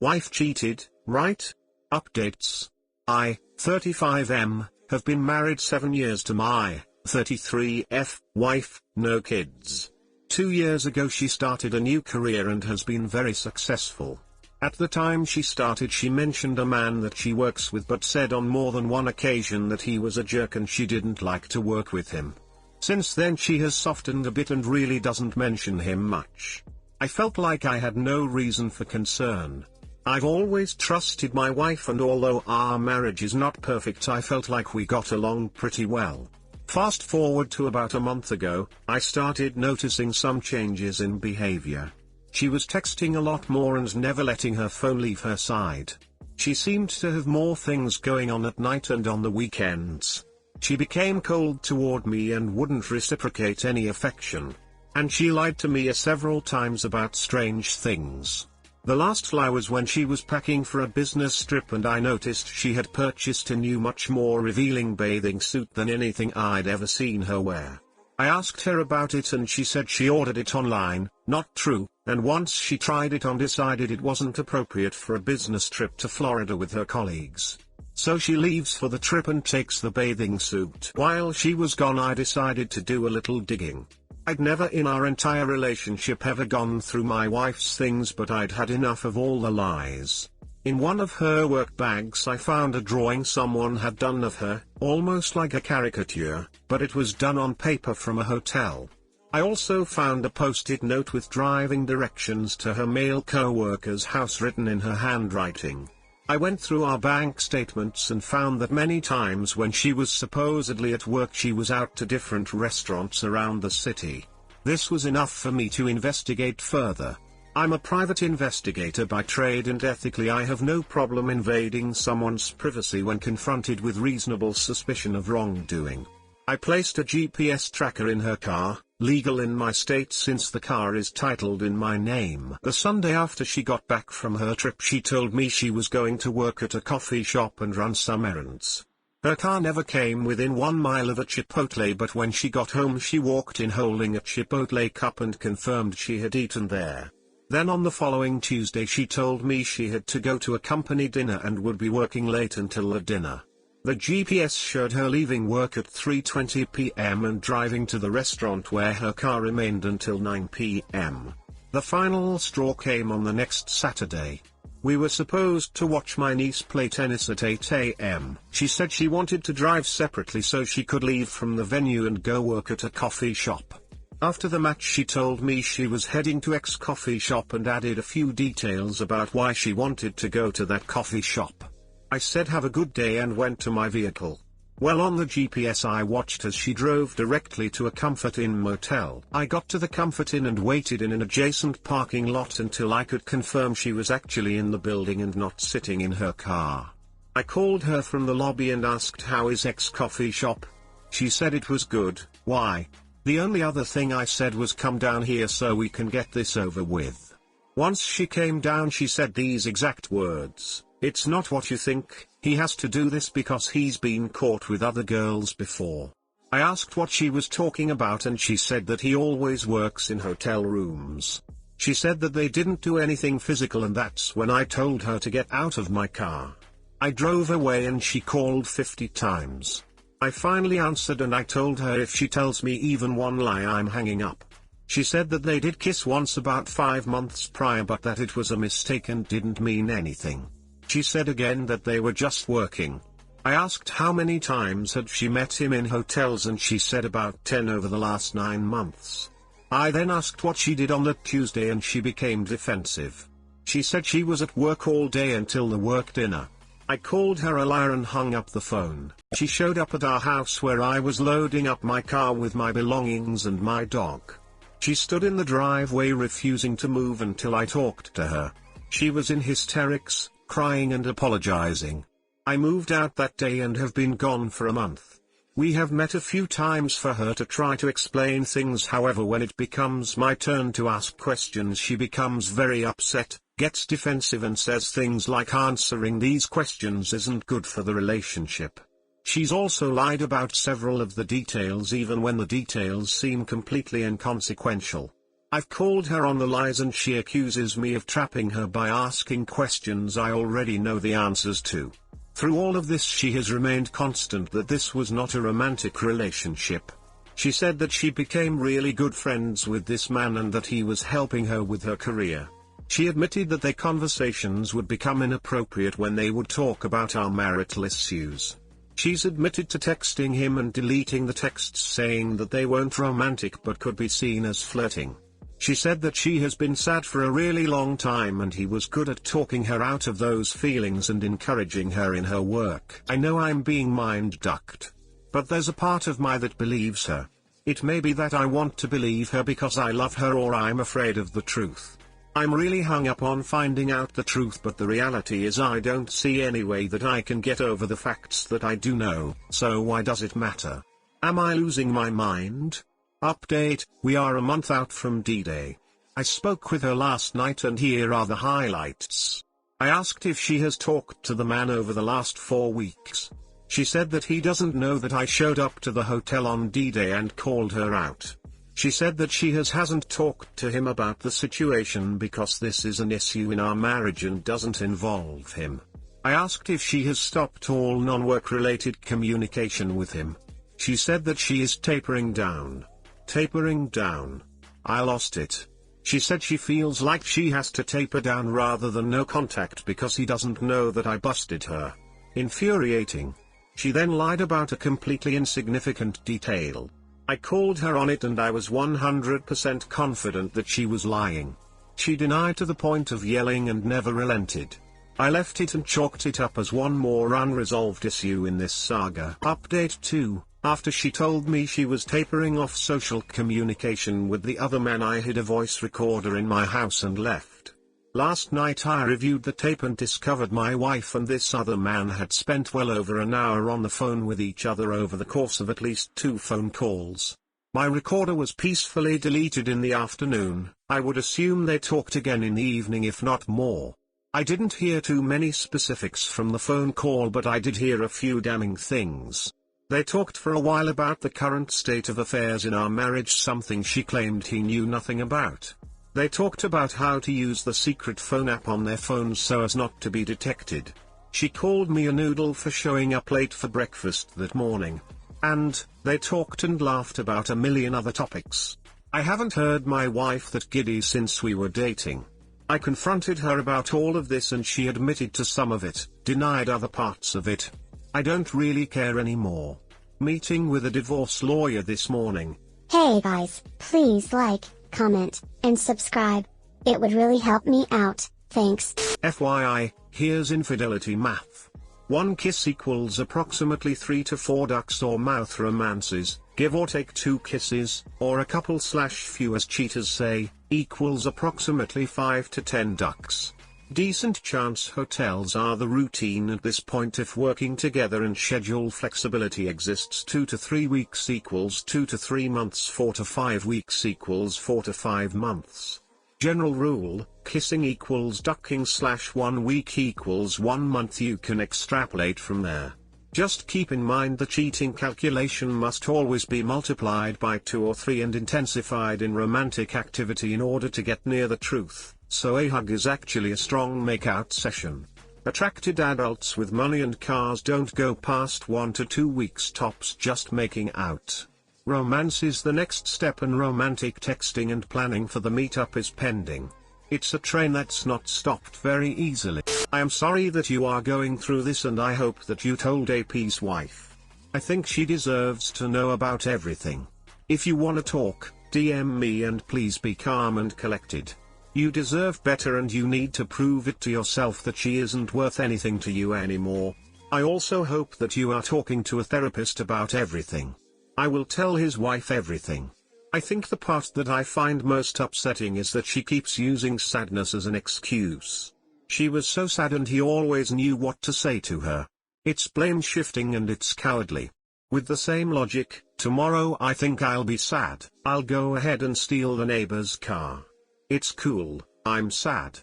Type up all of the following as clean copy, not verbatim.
Wife cheated, right? Updates. I, 35M, have been married 7 years to my, 33F, wife, no kids. 2 years ago she started a new career and has been very successful. At the time she started she mentioned a man that she works with but said on more than one occasion that he was a jerk and she didn't like to work with him. Since then she has softened a bit and really doesn't mention him much. I felt like I had no reason for concern. I've always trusted my wife and although our marriage is not perfect I felt like we got along pretty well. Fast forward to about a month ago, I started noticing some changes in behavior. She was texting a lot more and never letting her phone leave her side. She seemed to have more things going on at night and on the weekends. She became cold toward me and wouldn't reciprocate any affection. And she lied to me several times about strange things. The last lie was when she was packing for a business trip and I noticed she had purchased a new much more revealing bathing suit than anything I'd ever seen her wear. I asked her about it and she said she ordered it online. Not true, and once she tried it on decided it wasn't appropriate for a business trip to Florida with her colleagues. So she leaves for the trip and takes the bathing suit. While she was gone I decided to do a little digging. I'd never in our entire relationship ever gone through my wife's things but I'd had enough of all the lies. In one of her work bags I found a drawing someone had done of her, almost like a caricature, but it was done on paper from a hotel. I also found a post-it note with driving directions to her male co-worker's house written in her handwriting. I went through our bank statements and found that many times when she was supposedly at work she was out to different restaurants around the city. This was enough for me to investigate further. I'm a private investigator by trade and ethically I have no problem invading someone's privacy when confronted with reasonable suspicion of wrongdoing. I placed a GPS tracker in her car, legal in my state since the car is titled in my name. The Sunday after she got back from her trip she told me she was going to work at a coffee shop and run some errands. Her car never came within 1 mile of a Chipotle but when she got home she walked in holding a Chipotle cup and confirmed she had eaten there. Then on the following Tuesday she told me she had to go to a company dinner and would be working late until the dinner. The GPS showed her leaving work at 3:20 p.m. and driving to the restaurant where her car remained until 9 p.m. The final straw came on the next Saturday. We were supposed to watch my niece play tennis at 8 a.m. She said she wanted to drive separately so she could leave from the venue and go work at a coffee shop. After the match she told me she was heading to X coffee shop and added a few details about why she wanted to go to that coffee shop. I said have a good day and went to my vehicle. Well, on the GPS I watched as she drove directly to a Comfort Inn motel. I got to the Comfort Inn and waited in an adjacent parking lot until I could confirm she was actually in the building and not sitting in her car. I called her from the lobby and asked how is X coffee shop? She said it was good. Why? The only other thing I said was come down here so we can get this over with. Once she came down she said these exact words. It's not what you think, he has to do this because he's been caught with other girls before. I asked what she was talking about and she said that he always works in hotel rooms. She said that they didn't do anything physical and that's when I told her to get out of my car. I drove away and she called 50 times. I finally answered and I told her if she tells me even one lie I'm hanging up. She said that they did kiss once about 5 months prior but that it was a mistake and didn't mean anything. She said again that they were just working. I asked how many times had she met him in hotels and she said about 10 over the last 9 months. I then asked what she did on that Tuesday and she became defensive. She said she was at work all day until the work dinner. I called her a liar and hung up the phone. She showed up at our house where I was loading up my car with my belongings and my dog. She stood in the driveway refusing to move until I talked to her. She was in hysterics, crying and apologizing. I moved out that day and have been gone for a month. We have met a few times for her to try to explain things, however when it becomes my turn to ask questions she becomes very upset, gets defensive and says things like answering these questions isn't good for the relationship. She's also lied about several of the details even when the details seem completely inconsequential. I've called her on the lies and she accuses me of trapping her by asking questions I already know the answers to. Through all of this she has remained constant that this was not a romantic relationship. She said that she became really good friends with this man and that he was helping her with her career. She admitted that their conversations would become inappropriate when they would talk about our marital issues. She's admitted to texting him and deleting the texts saying that they weren't romantic but could be seen as flirting. She said that she has been sad for a really long time and he was good at talking her out of those feelings and encouraging her in her work. I know I'm being mind-ducked. But there's a part of me that believes her. It may be that I want to believe her because I love her or I'm afraid of the truth. I'm really hung up on finding out the truth, but the reality is I don't see any way that I can get over the facts that I do know, so why does it matter? Am I losing my mind? Update, we are a month out from D-Day. I spoke with her last night and here are the highlights. I asked if she has talked to the man over the last 4 weeks. She said that he doesn't know that I showed up to the hotel on D-Day and called her out. She said that she hasn't talked to him about the situation because this is an issue in our marriage and doesn't involve him. I asked if she has stopped all non-work related communication with him. She said that she is tapering down. Tapering down. I lost it. She said she feels like she has to taper down rather than no contact because he doesn't know that I busted her. Infuriating. She then lied about a completely insignificant detail. I called her on it and I was 100% confident that she was lying. She denied to the point of yelling and never relented. I left it and chalked it up as one more unresolved issue in this saga. Update 2. After she told me she was tapering off social communication with the other man, I hid a voice recorder in my house and left. Last night I reviewed the tape and discovered my wife and this other man had spent well over an hour on the phone with each other over the course of at least 2 phone calls. My recorder was peacefully deleted in the afternoon. I would assume they talked again in the evening if not more. I didn't hear too many specifics from the phone call, but I did hear a few damning things. They talked for a while about the current state of affairs in our marriage, something she claimed he knew nothing about. They talked about how to use the secret phone app on their phones so as not to be detected. She called me a noodle for showing up late for breakfast that morning. And, they talked and laughed about a million other topics. I haven't heard my wife that giddy since we were dating. I confronted her about all of this and she admitted to some of it, denied other parts of it. I don't really care anymore. Meeting with a divorce lawyer this morning. Hey guys, please like, comment, and subscribe. It would really help me out, thanks. FYI, here's infidelity math. 1 kiss equals approximately 3 to 4 ducks or mouth romances, give or take 2 kisses, or a couple/few as cheaters say, equals approximately 5 to 10 ducks. Decent chance hotels are the routine at this point. If working together and schedule flexibility exists, 2 to 3 weeks equals 2 to 3 months, 4 to 5 weeks equals 4 to 5 months. General rule, kissing equals ducking/1 week equals 1 month. You can extrapolate from there. Just keep in mind the cheating calculation must always be multiplied by 2 or 3 and intensified in romantic activity in order to get near the truth. So a hug is actually a strong make-out session. Attracted adults with money and cars don't go past 1 to 2 weeks tops just making out. Romance is the next step and romantic texting and planning for the meetup is pending. It's a train that's not stopped very easily. I am sorry that you are going through this and I hope that you told AP's wife. I think she deserves to know about everything. If you wanna talk, DM me and please be calm and collected. You deserve better and you need to prove it to yourself that she isn't worth anything to you anymore. I also hope that you are talking to a therapist about everything. I will tell his wife everything. I think the part that I find most upsetting is that she keeps using sadness as an excuse. She was so sad and he always knew what to say to her. It's blame shifting and it's cowardly. With the same logic, tomorrow I think I'll be sad. I'll go ahead and steal the neighbor's car. It's cool, I'm sad.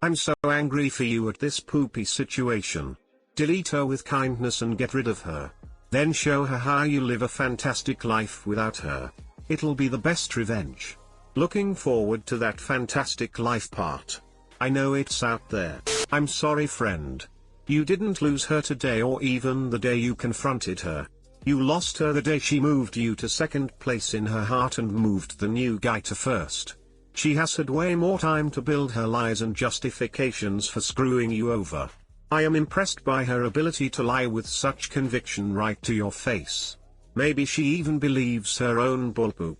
I'm so angry for you at this poopy situation. Delete her with kindness and get rid of her. Then show her how you live a fantastic life without her. It'll be the best revenge. Looking forward to that fantastic life part. I know it's out there. I'm sorry, friend. You didn't lose her today or even the day you confronted her. You lost her the day she moved you to second place in her heart and moved the new guy to first. She has had way more time to build her lies and justifications for screwing you over. I am impressed by her ability to lie with such conviction right to your face. Maybe she even believes her own bullpoop.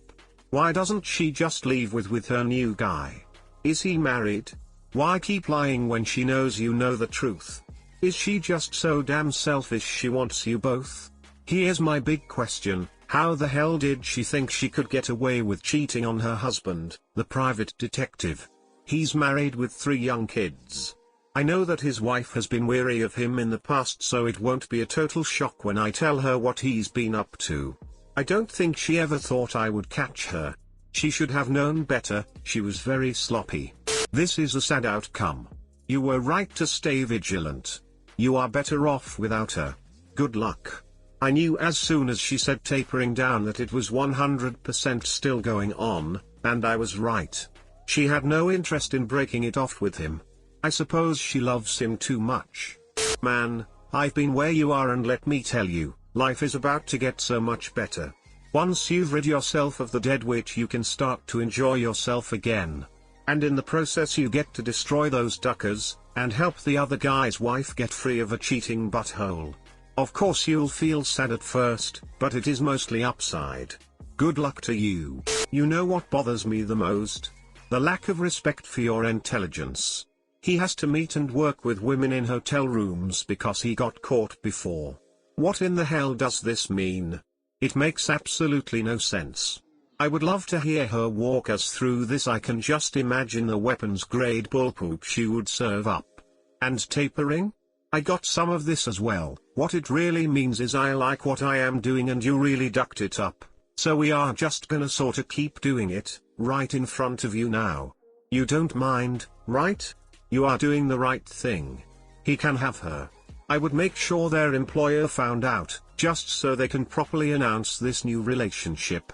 Why doesn't she just leave with her new guy? Is he married? Why keep lying when she knows you know the truth? Is she just so damn selfish she wants you both? Here's my big question, how the hell did she think she could get away with cheating on her husband, the private detective? He's married with 3 young kids. I know that his wife has been weary of him in the past, so it won't be a total shock when I tell her what he's been up to. I don't think she ever thought I would catch her. She should have known better, she was very sloppy. This is a sad outcome. You were right to stay vigilant. You are better off without her. Good luck. I knew as soon as she said tapering down that it was 100% still going on, and I was right. She had no interest in breaking it off with him. I suppose she loves him too much. Man, I've been where you are, and let me tell you, life is about to get so much better. Once you've rid yourself of the dead weight, you can start to enjoy yourself again. And in the process you get to destroy those duckers, and help the other guy's wife get free of a cheating butthole. Of course you'll feel sad at first, but it is mostly upside. Good luck to you. You know what bothers me the most? The lack of respect for your intelligence. He has to meet and work with women in hotel rooms because he got caught before. What in the hell does this mean? It makes absolutely no sense. I would love to hear her walk us through this. I can just imagine the weapons-grade bullpoop she would serve up. And tapering? I got some of this as well. What it really means is I like what I am doing and you really ducked it up. So we are just gonna sorta keep doing it, right in front of you now. You don't mind, right? You are doing the right thing. He can have her. I would make sure their employer found out, just so they can properly announce this new relationship.